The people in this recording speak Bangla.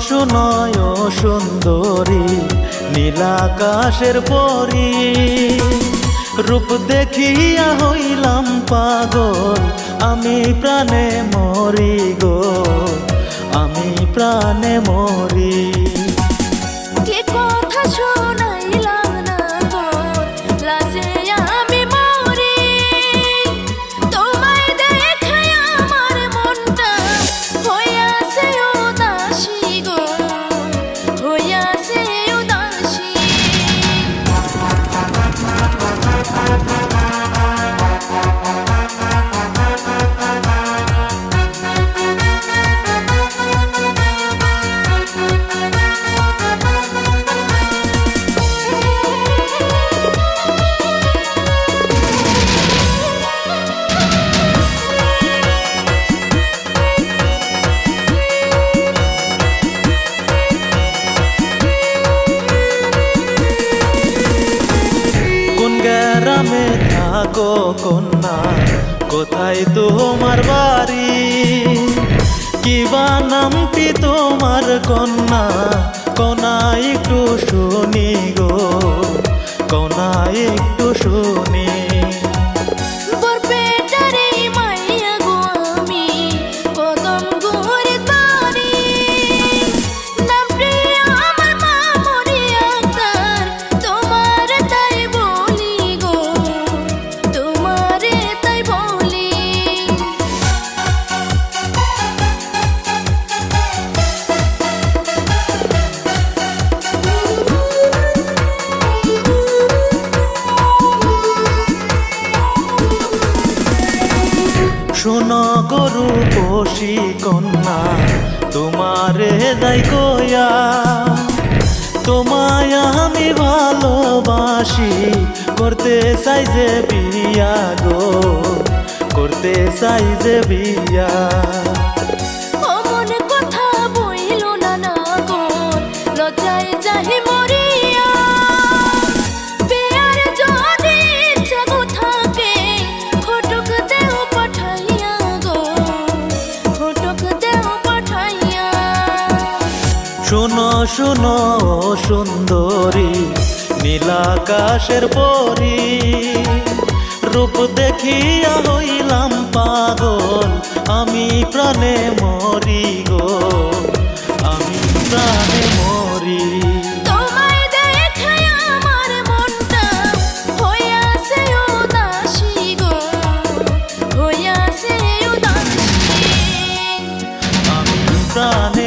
শুনয় সুন্দরী নীলাকাশের পরী, রূপ দেখিয়া হইলাম পাগল, আমি প্রাণে মরি গো, আমি প্রাণে মরি। কি কথা শোনাইলাম না গো, লাজে আমি মরি। তোমায় দেখে আমার মনটা হইয়াছে উদাসী গো, হইয়াছে উদাসী। গ্রামে থাকো কন্যা, কোথায় তোমার বাড়ি? কিবা নামটি তোমার কন্যা, কন্যা একটু শুনি গো, কন্যা একটু শুনি। বরপেটারে মাইয়া গো আমি, কদম গুরে তারি। নামটি আমার মামনি আক্তার, তোমার তাই বলি গো, তোমারে তাই বলি। শোনো গরু পশি কন্যা, তোমারে যাই কয়া, তোমায় আমি ভালোবাসি, করতে চাই যে বিয়া গো, করতে চাই যে বিয়া। অমন কথা বইল না না গো, লজ্জায় যাহি মরিয়া। বিয়ার যদি ইচ্ছা গো থাকে, ঘটক দেও পাঠাইয়া গো, ঘটক দেও পাঠাইয়া। শোনো শোনো সুন্দরী নীলাকাশের পরী, রূপ দেখিয়া হইলাম পাগল, আমি প্রাণে মরি গো, আমি প্রাণে মরি। তোমায় দেখে আমার মনটা হইয়াছে উদাসী গো, হইয়াছে উদাসী। আমি প্রাণে